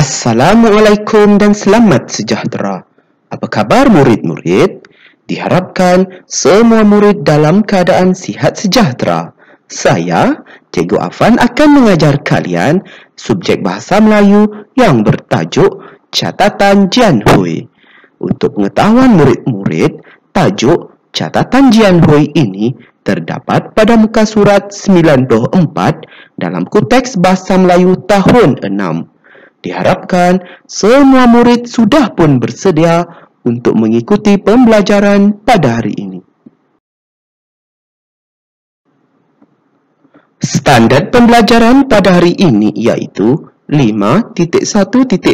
Assalamualaikum dan selamat sejahtera. Apa khabar murid-murid? Diharapkan semua murid dalam keadaan sihat sejahtera. Saya, Cikgu Afan akan mengajar kalian subjek bahasa Melayu yang bertajuk Catatan Jian Hui. Untuk pengetahuan murid-murid, tajuk Catatan Jian Hui ini terdapat pada muka surat 94 dalam buku teks bahasa Melayu tahun 6. Diharapkan semua murid sudah pun bersedia untuk mengikuti pembelajaran pada hari ini. Standard pembelajaran pada hari ini iaitu 5.1.5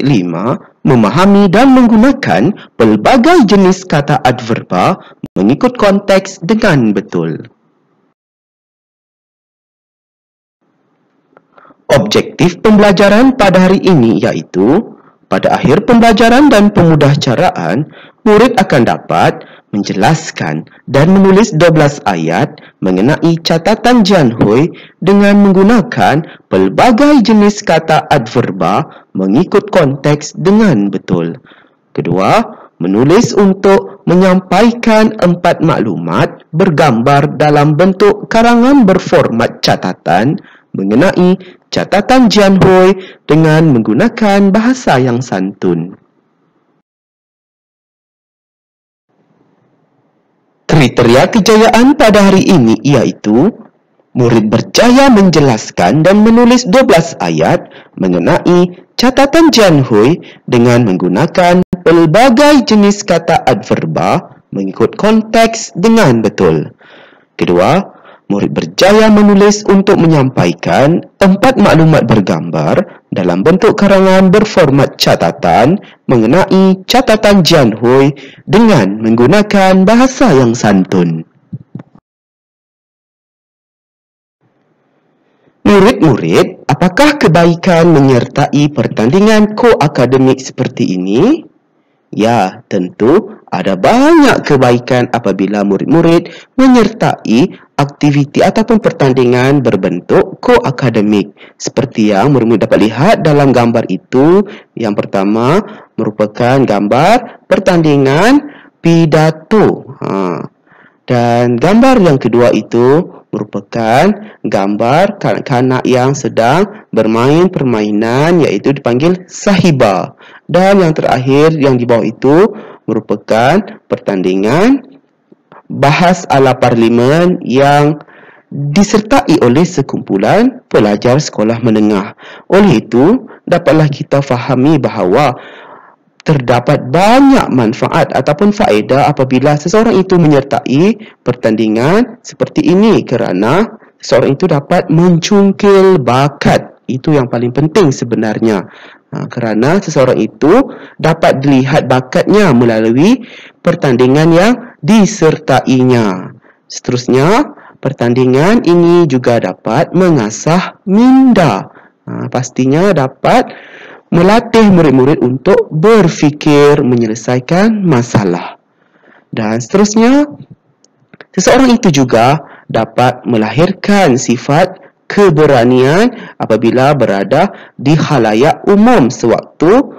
memahami dan menggunakan pelbagai jenis kata adverba mengikut konteks dengan betul. Objektif pembelajaran pada hari ini iaitu, pada akhir pembelajaran dan pemudahcaraan, murid akan dapat menjelaskan dan menulis 12 ayat mengenai catatan Jian Hui dengan menggunakan pelbagai jenis kata adverba mengikut konteks dengan betul. Kedua, menulis untuk menyampaikan 4 maklumat bergambar dalam bentuk karangan berformat catatan mengenai catatan Jian Hui dengan menggunakan bahasa yang santun. Kriteria kejayaan pada hari ini iaitu murid berjaya menjelaskan dan menulis 12 ayat mengenai catatan Jian Hui dengan menggunakan pelbagai jenis kata adverba mengikut konteks dengan betul. Kedua, murid berjaya menulis untuk menyampaikan 4 maklumat bergambar dalam bentuk karangan berformat catatan mengenai catatan Jian Hui dengan menggunakan bahasa yang santun. Murid-murid, apakah kebaikan menyertai pertandingan ko-akademik seperti ini? Ya, tentu ada banyak kebaikan apabila murid-murid menyertai aktiviti ataupun pertandingan berbentuk ko-akademik. Seperti yang murid-murid dapat lihat dalam gambar itu, yang pertama merupakan gambar pertandingan pidato. Dan gambar yang kedua itu merupakan gambar kanak-kanak yang sedang bermain permainan iaitu dipanggil sahiba. Dan yang terakhir yang di bawah itu merupakan pertandingan bahas ala parlimen yang disertai oleh sekumpulan pelajar sekolah menengah. Oleh itu, dapatlah kita fahami bahawa terdapat banyak manfaat ataupun faedah apabila seseorang itu menyertai pertandingan seperti ini kerana seseorang itu dapat mencungkil bakat. Itu yang paling penting sebenarnya. Kerana seseorang itu dapat dilihat bakatnya melalui pertandingan yang disertainya. Seterusnya, pertandingan ini juga dapat mengasah minda. Pastinya dapat melatih murid-murid untuk berfikir menyelesaikan masalah. Dan seterusnya, seseorang itu juga dapat melahirkan sifat keberanian apabila berada di khalayak umum sewaktu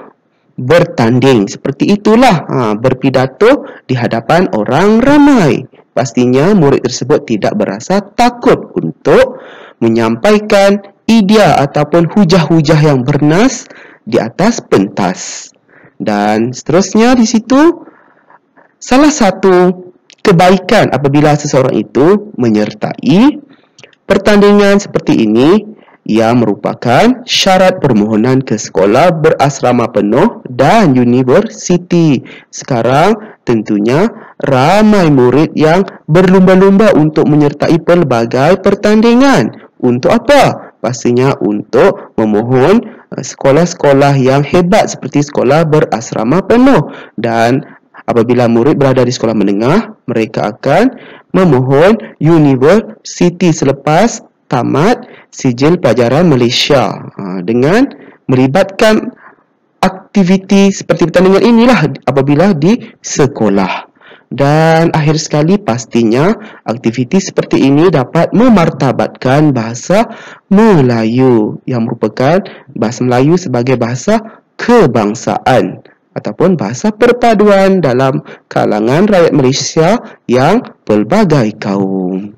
bertanding. Seperti itulah berpidato di hadapan orang ramai. Pastinya murid tersebut tidak berasa takut untuk menyampaikan idea ataupun hujah-hujah yang bernas di atas pentas. Dan seterusnya di situ, salah satu kebaikan apabila seseorang itu menyertai pertandingan seperti ini, ia merupakan syarat permohonan ke sekolah berasrama penuh dan universiti. Sekarang tentunya ramai murid yang berlumba-lumba untuk menyertai pelbagai pertandingan. Untuk apa? Pastinya untuk memohon sekolah-sekolah yang hebat seperti sekolah berasrama penuh. Dan apabila murid berada di sekolah menengah, mereka akan memohon universiti selepas tamat sijil pelajaran Malaysia dengan melibatkan aktiviti seperti pertandingan inilah apabila di sekolah. Dan akhir sekali pastinya aktiviti seperti ini dapat memartabatkan bahasa Melayu yang merupakan bahasa Melayu sebagai bahasa kebangsaan ataupun bahasa perpaduan dalam kalangan rakyat Malaysia yang pelbagai kaum.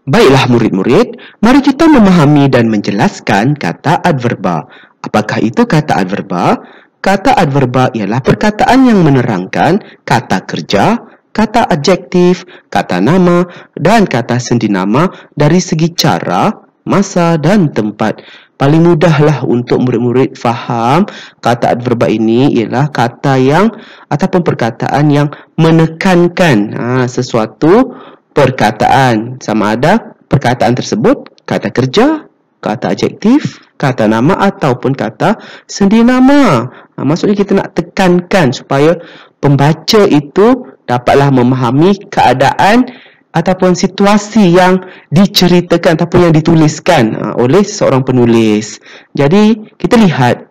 Baiklah murid-murid, mari kita memahami dan menjelaskan kata adverba. Apakah itu kata adverba? Kata adverba ialah perkataan yang menerangkan kata kerja, kata adjektif, kata nama dan kata sendinama dari segi cara, masa dan tempat. Paling mudahlah untuk murid-murid faham kata adverba ini ialah kata yang ataupun perkataan yang menekankan sesuatu perkataan, sama ada perkataan tersebut kata kerja, kata adjektif, kata nama ataupun kata sendinama. Maksudnya kita nak tekankan supaya pembaca itu dapatlah memahami keadaan ataupun situasi yang diceritakan ataupun yang dituliskan oleh seorang penulis. Jadi kita lihat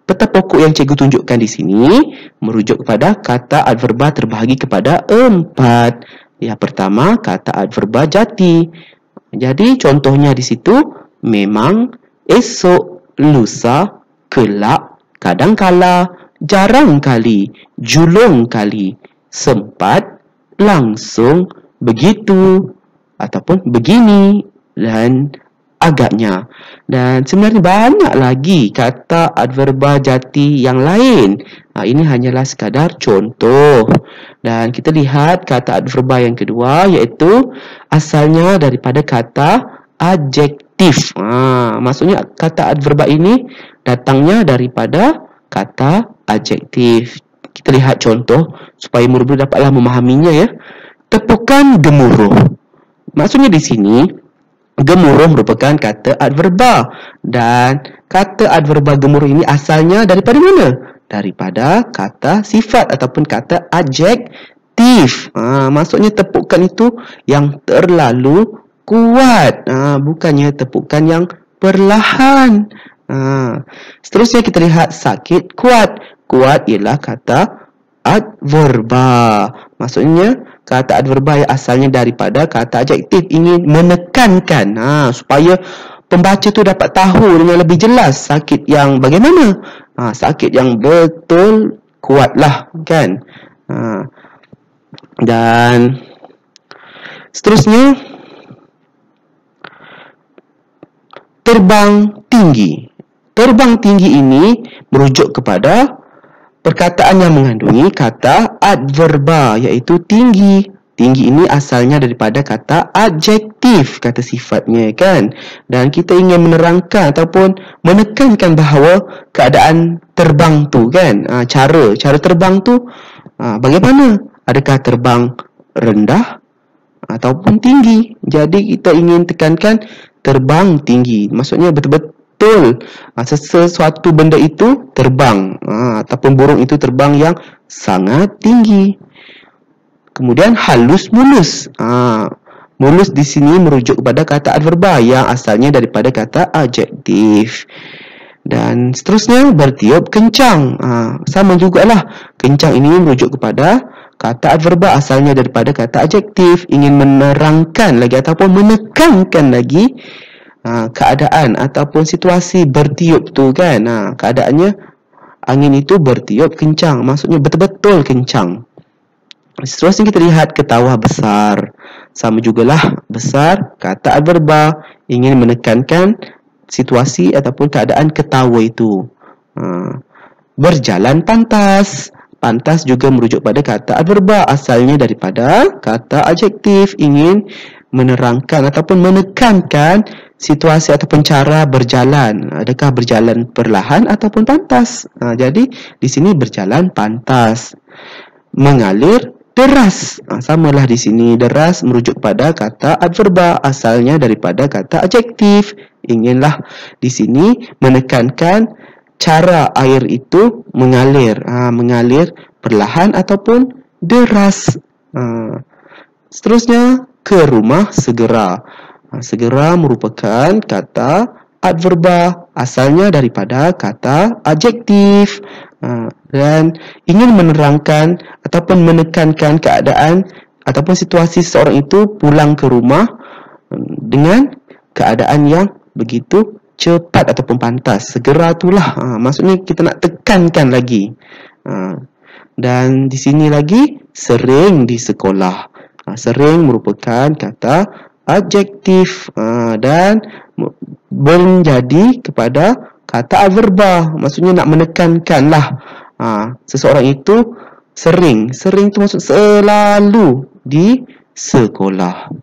peta pokok yang cikgu tunjukkan di sini merujuk kepada kata adverba terbahagi kepada 4. Yang pertama, kata adverba jati. Jadi, contohnya di situ, memang, esok, lusa, kelak, kadangkala, jarang kali, julung kali, sempat, langsung, begitu, ataupun begini, dan agaknya. Dan sebenarnya banyak lagi kata adverba jati yang lain. Ini hanyalah sekadar contoh. Dan kita lihat kata adverba yang kedua iaitu asalnya daripada kata adjektif. Maksudnya kata adverba ini datangnya daripada kata adjektif. Kita lihat contoh supaya murid-murid dapatlah memahaminya ya. Tepukan gemuruh. Maksudnya di sini gemuruh merupakan kata adverba dan kata adverba gemuruh ini asalnya daripada mana? Daripada kata sifat ataupun kata adjektif. Maksudnya tepukan itu yang terlalu kuat, bukannya tepukan yang perlahan. Seterusnya kita lihat sakit kuat. Kuat ialah kata adverba. Maksudnya kata adverba yang asalnya daripada kata adjektif ingin menekankan supaya pembaca tu dapat tahu dengan lebih jelas sakit yang bagaimana. Sakit yang betul kuatlah kan. Dan seterusnya terbang tinggi. Terbang tinggi ini merujuk kepada perkataan yang mengandungi kata adverba iaitu tinggi. Tinggi ini asalnya daripada kata adjektif, kata sifatnya kan. Dan kita ingin menerangkan ataupun menekankan bahawa keadaan terbang tu kan, cara terbang tu bagaimana? Adakah terbang rendah ataupun tinggi? Jadi kita ingin tekankan terbang tinggi. Maksudnya betul-betul sesuatu benda itu terbang ataupun burung itu terbang yang sangat tinggi. Kemudian halus mulus. Mulus di sini merujuk kepada kata adverba yang asalnya daripada kata adjektif. Dan seterusnya bertiup kencang. Sama jugalah. Kencang ini merujuk kepada kata adverba asalnya daripada kata adjektif. Ingin menerangkan lagi ataupun menekankan lagi keadaan ataupun situasi bertiup tu kan. Keadaannya angin itu bertiup kencang. Maksudnya betul-betul kencang. Seterusnya kita lihat ketawa besar. Sama jugalah besar kata adverba ingin menekankan situasi ataupun keadaan ketawa itu. Berjalan pantas. Pantas juga merujuk pada kata adverba asalnya daripada kata adjektif ingin menerangkan ataupun menekankan situasi ataupun cara berjalan. Adakah berjalan perlahan ataupun pantas? Jadi di sini berjalan pantas. Mengalir deras. Samalah di sini deras merujuk pada kata adverba asalnya daripada kata adjektif. Inginlah di sini menekankan cara air itu mengalir. Mengalir perlahan ataupun deras. Seterusnya ke rumah segera. Segera merupakan kata adverba asalnya daripada kata adjektif. Dan ingin menerangkan ataupun menekankan keadaan ataupun situasi seseorang itu pulang ke rumah dengan keadaan yang begitu cepat ataupun pantas. Segera itulah. Maksudnya kita nak tekankan lagi. Dan di sini lagi sering di sekolah. Sering merupakan kata adjektif dan menjadi kepada kata adverba. Maksudnya nak menekankanlah seseorang itu sering itu maksud selalu di sekolah.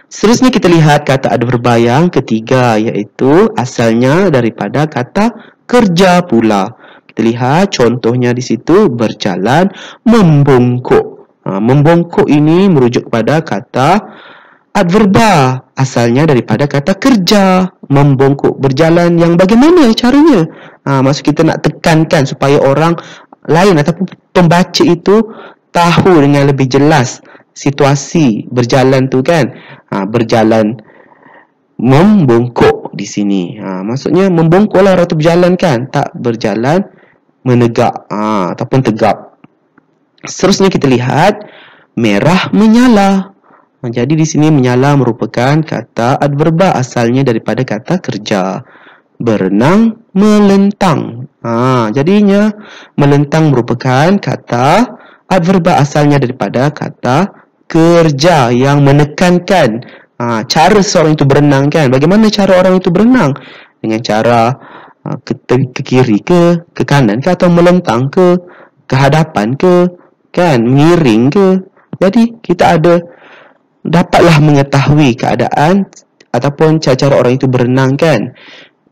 Seterusnya kita lihat kata adverba yang ketiga, iaitu asalnya daripada kata kerja pula. Kita lihat contohnya di situ, berjalan membongkok. Membongkok ini merujuk kepada kata adverba, asalnya daripada kata kerja. Membongkok, berjalan yang bagaimana caranya? Maksud kita nak tekankan supaya orang lain ataupun pembaca itu tahu dengan lebih jelas situasi berjalan tu kan. Berjalan membongkok di sini. Maksudnya membongkoklah orang tu berjalan kan, tak berjalan menegak ataupun tegap. Seterusnya kita lihat merah menyala. Jadi di sini menyala merupakan kata adverba, asalnya daripada kata kerja. Berenang melentang. Jadinya melentang merupakan kata adverba, asalnya daripada kata kerja yang menekankan cara seorang itu berenang kan. Bagaimana cara orang itu berenang? Dengan cara ke kiri ke kanan ke, atau melentang ke hadapan ke kan, miring ke. Jadi kita dapatlah mengetahui keadaan ataupun cara orang itu berenang kan.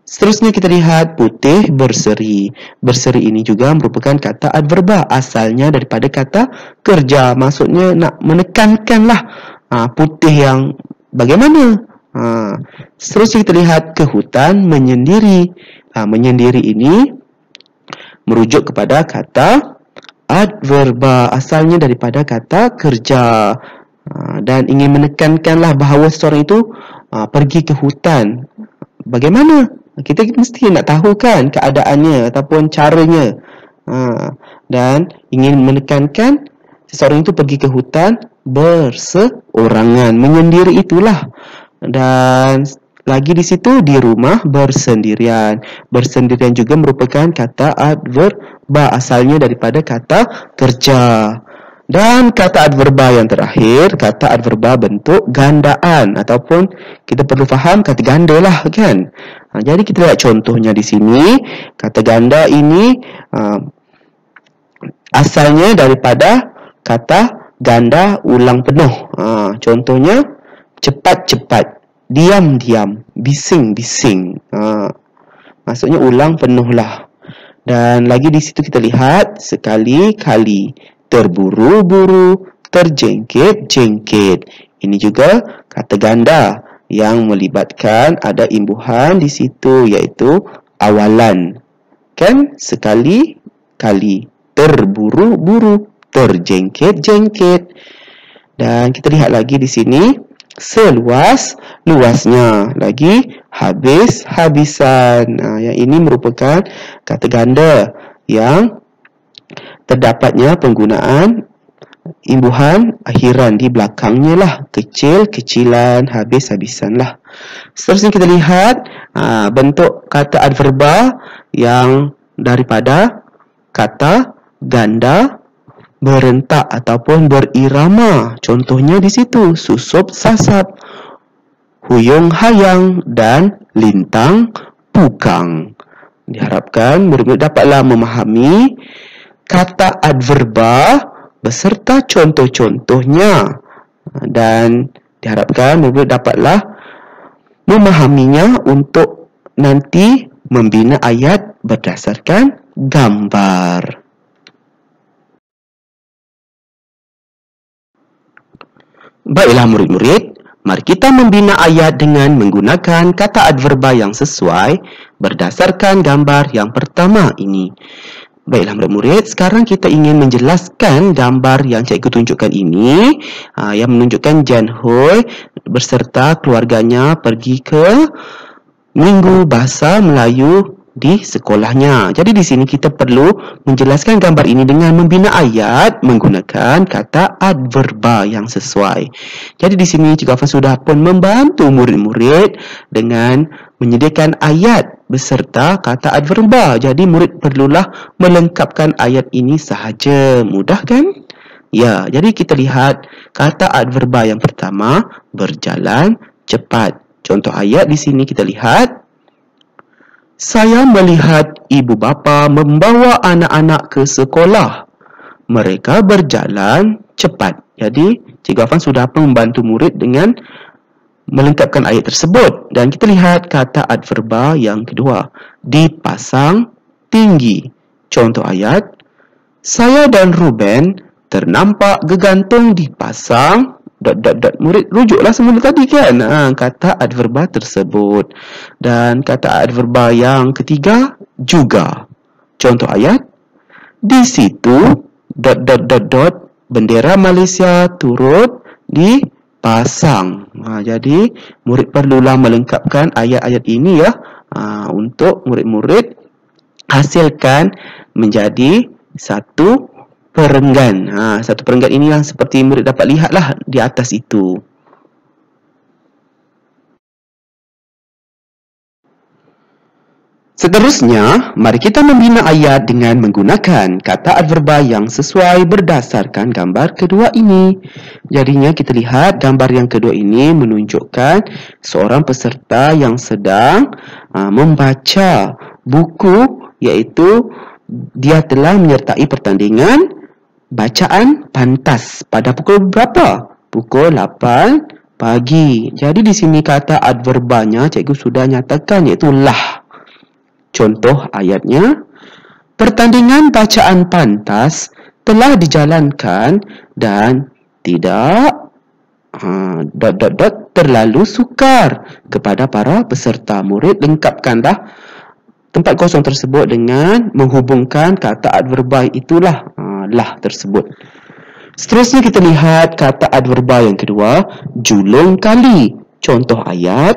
Seterusnya kita lihat putih berseri. Berseri ini juga merupakan kata adverba, asalnya daripada kata kerja. Maksudnya nak menekankanlah putih yang bagaimana. Seterusnya kita lihat ke hutan menyendiri. Menyendiri ini merujuk kepada kata adverba, asalnya daripada kata kerja. Dan ingin menekankanlah bahawa seseorang itu pergi ke hutan. Bagaimana? Kita mesti nak tahu kan keadaannya ataupun caranya. Dan ingin menekankan seseorang itu pergi ke hutan berseorangan, menyendiri itulah. Dan lagi di situ di rumah bersendirian. Bersendirian juga merupakan kata adverba, asalnya daripada kata kerja. Dan kata adverba yang terakhir, kata adverba bentuk gandaan, ataupun kita perlu faham kata ganda lah kan. Jadi kita lihat contohnya di sini. Kata ganda ini asalnya daripada kata ganda ulang penuh. Contohnya cepat-cepat, diam-diam, bising-bising. Maksudnya ulang penuh lah. Dan lagi di situ kita lihat sekali-kali, terburu-buru, terjengket-jengket. Ini juga kata ganda yang melibatkan ada imbuhan di situ, iaitu awalan. Kan? Sekali-kali, terburu-buru, terjengket-jengket. Dan kita lihat lagi di sini, seluas-luasnya. Lagi, habis-habisan. Yang ini merupakan kata ganda yang terdapatnya penggunaan imbuhan akhiran di belakangnya lah. Kecil-kecilan, habis-habisan lah. Seterusnya kita lihat bentuk kata adverba yang daripada kata ganda berentak ataupun berirama. Contohnya di situ susup sasap, huyung hayang, dan lintang pukang. Diharapkan murid-murid dapatlah memahami kata adverba beserta contoh-contohnya, dan diharapkan murid-murid dapatlah memahaminya untuk nanti membina ayat berdasarkan gambar. Baiklah murid-murid, mari kita membina ayat dengan menggunakan kata adverba yang sesuai berdasarkan gambar yang pertama ini. Baiklah murid-murid, sekarang kita ingin menjelaskan gambar yang cikgu tunjukkan ini, yang menunjukkan Jan Hui beserta keluarganya pergi ke Minggu Bahasa Melayu di sekolahnya. Jadi di sini kita perlu menjelaskan gambar ini dengan membina ayat menggunakan kata adverba yang sesuai. Jadi di sini Cikgu Afan sudah pun membantu murid-murid dengan menyediakan ayat beserta kata adverba. Jadi murid perlulah melengkapkan ayat ini sahaja. Mudah kan? Ya, jadi kita lihat kata adverba yang pertama, berjalan cepat. Contoh ayat di sini kita lihat, saya melihat ibu bapa membawa anak-anak ke sekolah. Mereka berjalan cepat. Jadi, Cikgu Afan sudah membantu murid dengan melengkapkan ayat tersebut. Dan kita lihat kata adverba yang kedua, dipasang tinggi. Contoh ayat, saya dan Ruben ternampak gegantung dipasang murid rujuklah semula tadi kan, kata adverba tersebut. Dan kata adverba yang ketiga juga. Contoh ayat, di situ bendera Malaysia turut dipasang. Jadi murid perlulah melengkapkan ayat-ayat ini ya, untuk murid-murid hasilkan menjadi satu perenggan. Satu perenggan ini yang seperti murid dapat lihatlah di atas itu. Seterusnya, mari kita membina ayat dengan menggunakan kata adverba yang sesuai berdasarkan gambar kedua ini. Jadinya kita lihat gambar yang kedua ini menunjukkan seorang peserta yang sedang membaca buku, iaitu dia telah menyertai pertandingan bacaan pantas pada pukul berapa? Pukul 8 pagi. Jadi di sini kata adverbanya cikgu sudah nyatakan, iaitu lah. Contoh ayatnya, pertandingan bacaan pantas telah dijalankan dan tidak terlalu sukar kepada para peserta. Murid lengkapkanlah tempat kosong tersebut dengan menghubungkan kata adverba itulah, lah tersebut. Seterusnya kita lihat kata adverba yang kedua, julung kali. Contoh ayat,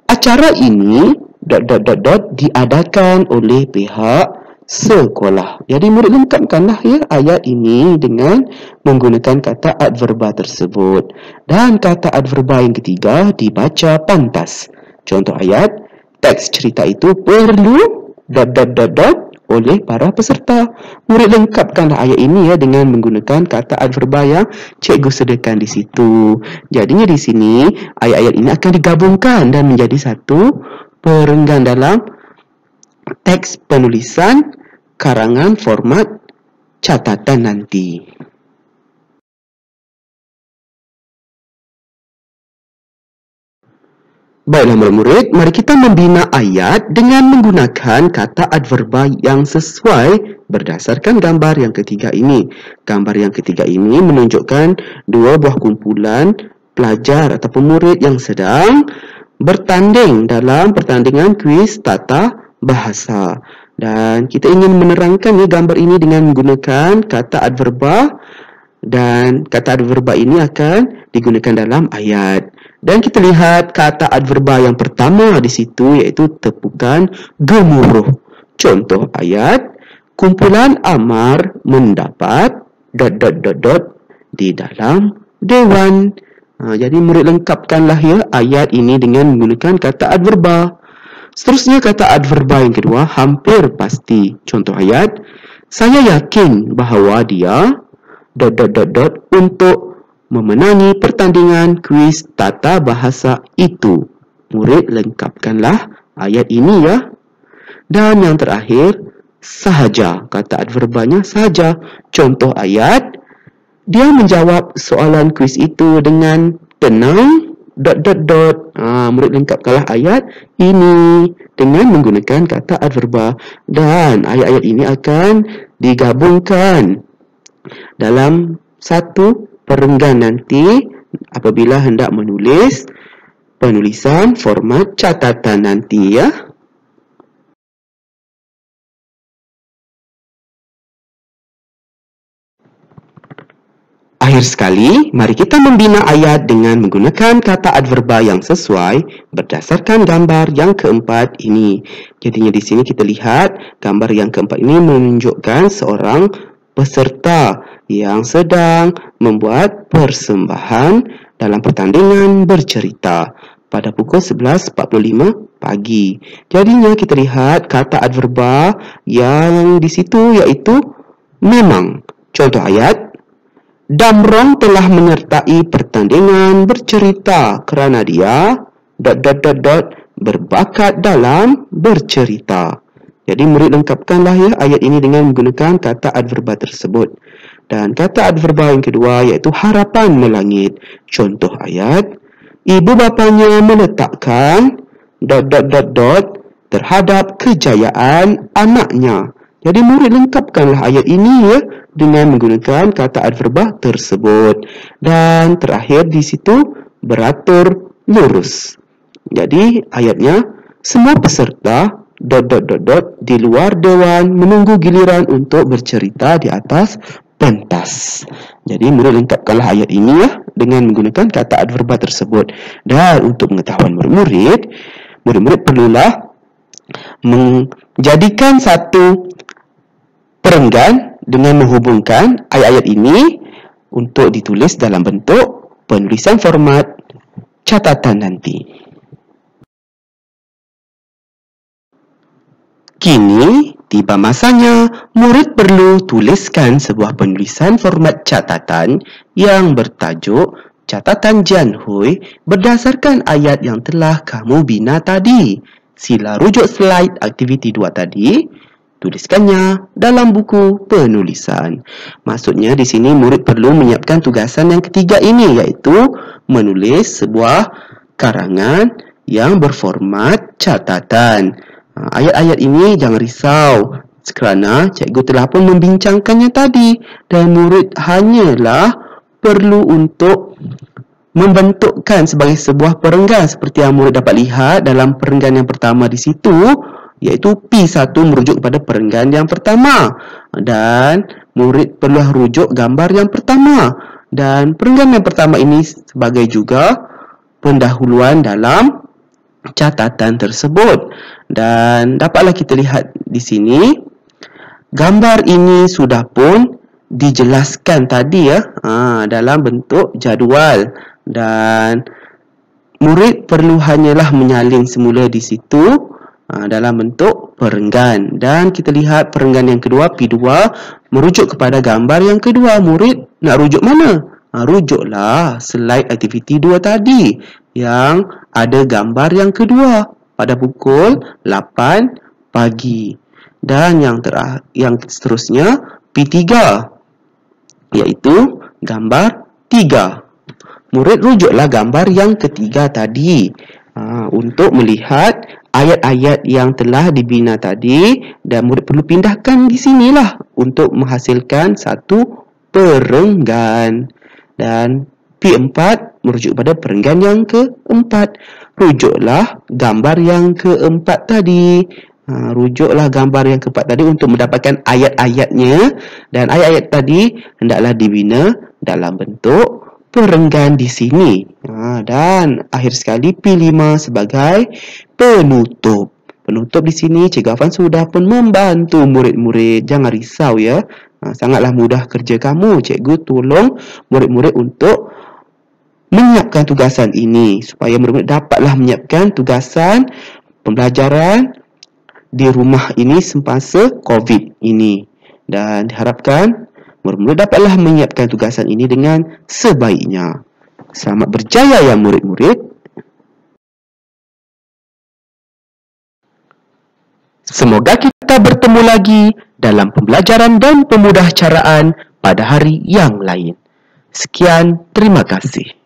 acara ini diadakan oleh pihak sekolah. Jadi murid lengkapkanlah ya ayat ini dengan menggunakan kata adverba tersebut. Dan kata adverba yang ketiga, dibaca pantas. Contoh ayat, teks cerita itu perlu oleh para peserta. Murid lengkapkanlah ayat ini ya dengan menggunakan kata adverba yang cikgu sediakan di situ. Jadinya di sini ayat-ayat ini akan digabungkan dan menjadi satu perenggan dalam teks penulisan karangan format catatan nanti. Baiklah murid-murid, mari kita membina ayat dengan menggunakan kata adverba yang sesuai berdasarkan gambar yang ketiga ini. Gambar yang ketiga ini menunjukkan dua buah kumpulan pelajar ataupun murid yang sedang bertanding dalam pertandingan kuis tata bahasa. Dan kita ingin menerangkan gambar ini dengan menggunakan kata adverba, dan kata adverba ini akan digunakan dalam ayat. Dan kita lihat kata adverba yang pertama di situ, iaitu tepukan gemuruh. Contoh ayat, kumpulan Amar mendapat di dalam dewan. Jadi murid lengkapkanlah ya ayat ini dengan menggunakan kata adverba. Seterusnya kata adverba yang kedua, hampir pasti. Contoh ayat, saya yakin bahawa dia untuk memenangi pertandingan kuis tata bahasa itu. Murid lengkapkanlah ayat ini ya. Dan yang terakhir, sahaja. Kata adverbanya sahaja. Contoh ayat, dia menjawab soalan kuis itu dengan tenang murid lengkapkanlah ayat ini dengan menggunakan kata adverba. Dan ayat-ayat ini akan digabungkan dalam satu perenggan nanti apabila hendak menulis penulisan format catatan nanti ya. Akhir sekali, mari kita membina ayat dengan menggunakan kata adverba yang sesuai berdasarkan gambar yang keempat ini. Jadinya di sini kita lihat gambar yang keempat ini menunjukkan seorang peserta yang sedang membuat persembahan dalam pertandingan bercerita pada pukul 11.45 pagi. Jadinya kita lihat kata adverba yang di situ iaitu memang. Contoh ayat, Damrong telah menyertai pertandingan bercerita kerana dia ... berbakat dalam bercerita. Jadi murid lengkapkanlah ya ayat ini dengan menggunakan kata adverba tersebut. Dan kata adverba yang kedua iaitu harapan melangit. Contoh ayat, ibu bapanya meletakkan ... terhadap kejayaan anaknya. Jadi murid lengkapkanlah ayat ini ya dengan menggunakan kata adverba tersebut. Dan terakhir di situ beratur lurus. Jadi ayatnya, semua peserta ... di luar dewan menunggu giliran untuk bercerita di atas pentas. Jadi murid lengkapkanlah ayat ini ya dengan menggunakan kata adverba tersebut. Dan untuk pengetahuan murid-murid perlulah menjadikan satu perenggan dengan menghubungkan ayat-ayat ini untuk ditulis dalam bentuk penulisan format catatan nanti. Kini tiba masanya murid perlu tuliskan sebuah penulisan format catatan yang bertajuk Catatan Jan Hui berdasarkan ayat yang telah kamu bina tadi. Sila rujuk slide aktiviti 2 tadi, tuliskannya dalam buku penulisan. Maksudnya di sini murid perlu menyiapkan tugasan yang ketiga ini, iaitu menulis sebuah karangan yang berformat catatan. Ayat-ayat ini jangan risau kerana cikgu telah pun membincangkannya tadi dan murid hanyalah perlu untuk membentukkan sebagai sebuah perenggan seperti yang murid dapat lihat dalam perenggan yang pertama di situ, iaitu P1 merujuk kepada perenggan yang pertama dan murid perlu rujuk gambar yang pertama, dan perenggan yang pertama ini sebagai juga pendahuluan dalam catatan tersebut. Dan dapatlah kita lihat di sini gambar ini sudah pun dijelaskan tadi ya dalam bentuk jadual, dan murid perlu hanyalah menyalin semula di situ dalam bentuk perenggan. Dan kita lihat perenggan yang kedua P2 merujuk kepada gambar yang kedua. Murid nak rujuk mana? Rujuklah slide aktiviti 2 tadi yang ada gambar yang kedua pada pukul 8 pagi. Dan yang seterusnya P3 iaitu gambar 3. Murid rujuklah gambar yang ketiga tadi untuk melihat ayat-ayat yang telah dibina tadi, dan murid perlu pindahkan di sinilah untuk menghasilkan satu perenggan. Dan P4 merujuk pada perenggan yang keempat. Rujuklah gambar yang keempat tadi. Rujuklah gambar yang keempat tadi untuk mendapatkan ayat-ayatnya, dan ayat-ayat tadi hendaklah dibina dalam bentuk perenggan di sini. Dan akhir sekali P5 sebagai penutup. Penutup di sini Cikgu Afan sudah pun membantu murid-murid. Jangan risau ya. Sangatlah mudah kerja kamu. Cikgu tolong murid-murid untuk menyiapkan tugasan ini supaya murid-murid dapatlah menyiapkan tugasan pembelajaran di rumah ini semasa COVID ini. Dan diharapkan murid-murid dapatlah menyiapkan tugasan ini dengan sebaiknya. Selamat berjaya ya murid-murid. Semoga kita bertemu lagi dalam pembelajaran dan pemudahcaraan pada hari yang lain. Sekian, terima kasih.